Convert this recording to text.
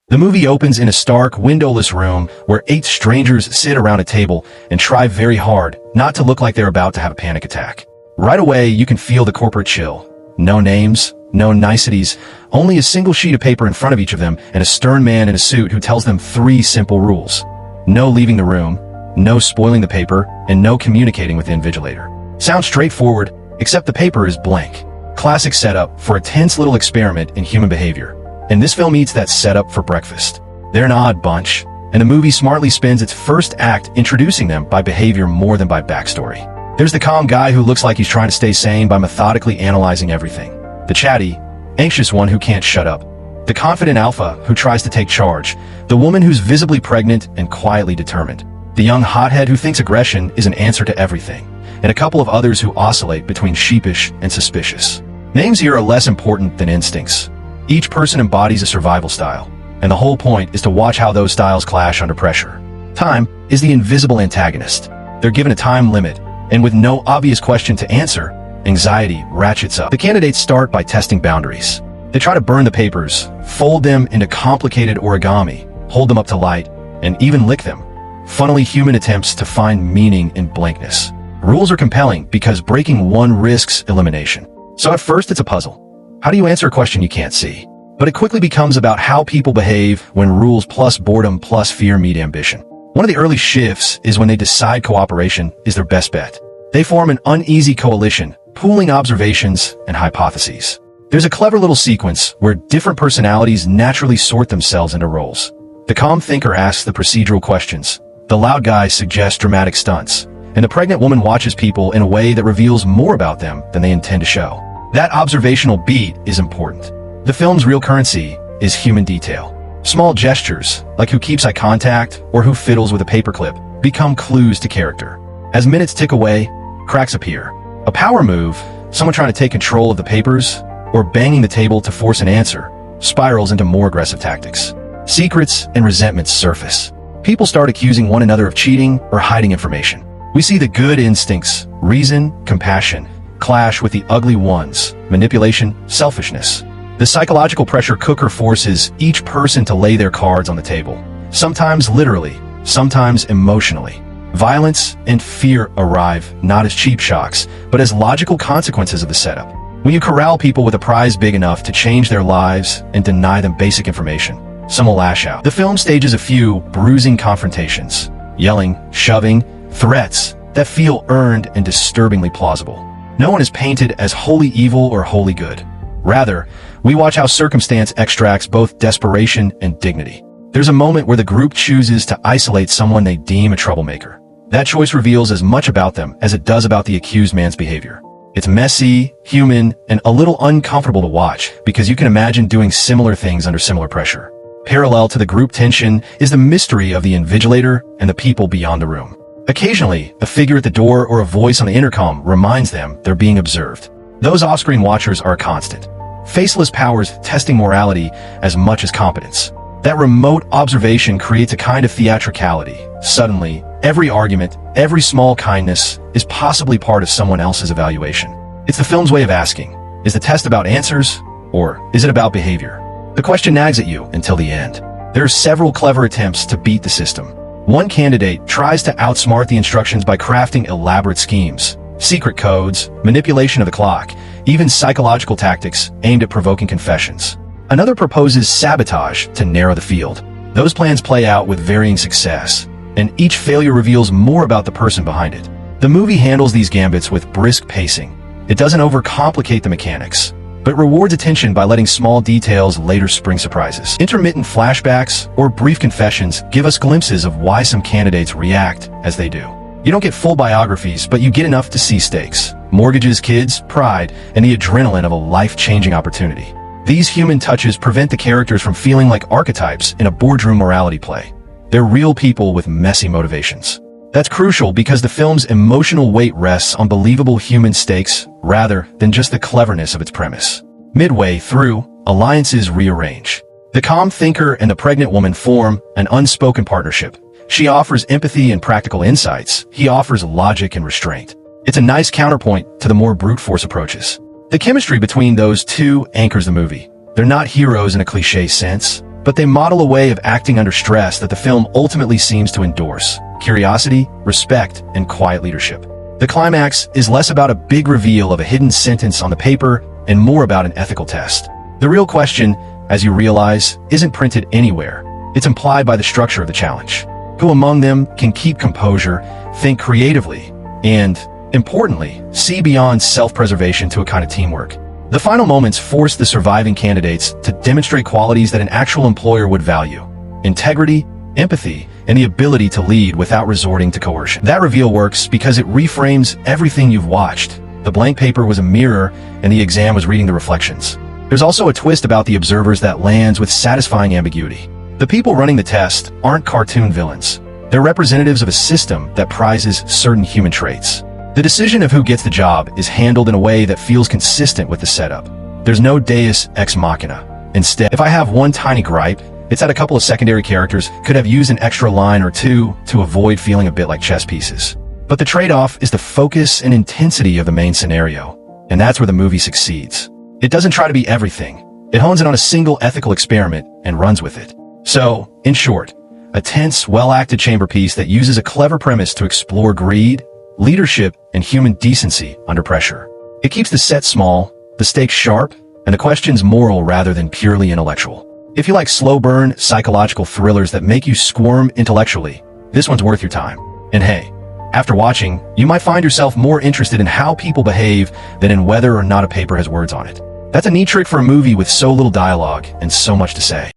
The movie opens in a stark, windowless room where 8 strangers sit around a table and try very hard not to look like they're about to have a panic attack. Right away, you can feel the corporate chill. No names, no niceties, only a single sheet of paper in front of each of them and a stern man in a suit who tells them 3 simple rules. No leaving the room, no spoiling the paper, and no communicating with the invigilator. Sounds straightforward, except the paper is blank. Classic setup for a tense little experiment in human behavior. And this film eats that setup for breakfast. They're an odd bunch, and the movie smartly spends its first act introducing them by behavior more than by backstory. There's the calm guy who looks like he's trying to stay sane by methodically analyzing everything. The chatty, anxious one who can't shut up. The confident alpha who tries to take charge. The woman who's visibly pregnant and quietly determined. The young hothead who thinks aggression is an answer to everything. And a couple of others who oscillate between sheepish and suspicious. Names here are less important than instincts. Each person embodies a survival style, and the whole point is to watch how those styles clash under pressure. Time is the invisible antagonist. They're given a time limit, and with no obvious question to answer, anxiety ratchets up. The candidates start by testing boundaries. They try to burn the papers, fold them into complicated origami, hold them up to light, and even lick them. Funnily human attempts to find meaning in blankness. Rules are compelling because breaking one risks elimination. So at first it's a puzzle. How do you answer a question you can't see? But it quickly becomes about how people behave when rules plus boredom plus fear meet ambition. One of the early shifts is when they decide cooperation is their best bet. They form an uneasy coalition, pooling observations and hypotheses. There's a clever little sequence where different personalities naturally sort themselves into roles. The calm thinker asks the procedural questions. The loud guy suggests dramatic stunts. And the pregnant woman watches people in a way that reveals more about them than they intend to show. That observational beat is important. The film's real currency is human detail. Small gestures, like who keeps eye contact or who fiddles with a paperclip, become clues to character. As minutes tick away, cracks appear. A power move, someone trying to take control of the papers, or banging the table to force an answer, spirals into more aggressive tactics. Secrets and resentments surface. People start accusing one another of cheating or hiding information. We see the good instincts, reason, compassion, clash with the ugly ones, manipulation, selfishness. The psychological pressure cooker forces each person to lay their cards on the table, sometimes literally, sometimes emotionally. Violence and fear arrive not as cheap shocks, but as logical consequences of the setup. When you corral people with a prize big enough to change their lives and deny them basic information, some will lash out. The film stages a few bruising confrontations, yelling, shoving, threats that feel earned and disturbingly plausible. No one is painted as wholly evil or wholly good. Rather, we watch how circumstance extracts both desperation and dignity. There's a moment where the group chooses to isolate someone they deem a troublemaker. That choice reveals as much about them as it does about the accused man's behavior. It's messy, human, and a little uncomfortable to watch because you can imagine doing similar things under similar pressure. Parallel to the group tension is the mystery of the invigilator and the people beyond the room. Occasionally, a figure at the door or a voice on the intercom reminds them they're being observed. Those off-screen watchers are a constant. Faceless powers testing morality as much as competence. That remote observation creates a kind of theatricality. Suddenly, every argument, every small kindness is possibly part of someone else's evaluation. It's the film's way of asking, is the test about answers, or is it about behavior? The question nags at you until the end. There are several clever attempts to beat the system. One candidate tries to outsmart the instructions by crafting elaborate schemes, secret codes, manipulation of the clock, even psychological tactics aimed at provoking confessions. Another proposes sabotage to narrow the field. Those plans play out with varying success, and each failure reveals more about the person behind it. The movie handles these gambits with brisk pacing. It doesn't overcomplicate the mechanics, but rewards attention by letting small details later spring surprises. Intermittent flashbacks or brief confessions give us glimpses of why some candidates react as they do. You don't get full biographies, but you get enough to see stakes, mortgages, kids, pride, and the adrenaline of a life-changing opportunity. These human touches prevent the characters from feeling like archetypes in a boardroom morality play. They're real people with messy motivations. That's crucial because the film's emotional weight rests on believable human stakes rather than just the cleverness of its premise. Midway through, alliances rearrange. The calm thinker and the pregnant woman form an unspoken partnership. She offers empathy and practical insights. He offers logic and restraint. It's a nice counterpoint to the more brute force approaches. The chemistry between those two anchors the movie. They're not heroes in a cliché sense. but they model a way of acting under stress that the film ultimately seems to endorse: curiosity, respect, and quiet leadership. The climax is less about a big reveal of a hidden sentence on the paper and more about an ethical test. The real question, as you realize, isn't printed anywhere. It's implied by the structure of the challenge. Who among them can keep composure, think creatively, and, importantly, see beyond self-preservation to a kind of teamwork? The final moments force the surviving candidates to demonstrate qualities that an actual employer would value: integrity, empathy, and the ability to lead without resorting to coercion. That reveal works because it reframes everything you've watched. The blank paper was a mirror, and the exam was reading the reflections. There's also a twist about the observers that lands with satisfying ambiguity. The people running the test aren't cartoon villains. They're representatives of a system that prizes certain human traits. The decision of who gets the job is handled in a way that feels consistent with the setup. There's no deus ex machina. Instead, if I have one tiny gripe, it's that a couple of secondary characters could have used an extra line or two to avoid feeling a bit like chess pieces. But the trade-off is the focus and intensity of the main scenario, and that's where the movie succeeds. It doesn't try to be everything. It hones in on a single ethical experiment and runs with it. So, in short, a tense, well-acted chamber piece that uses a clever premise to explore greed, leadership, and human decency under pressure. It keeps the set small, the stakes sharp, and the questions moral rather than purely intellectual. If you like slow-burn, psychological thrillers that make you squirm intellectually, this one's worth your time. And hey, after watching, you might find yourself more interested in how people behave than in whether or not a paper has words on it. That's a neat trick for a movie with so little dialogue and so much to say.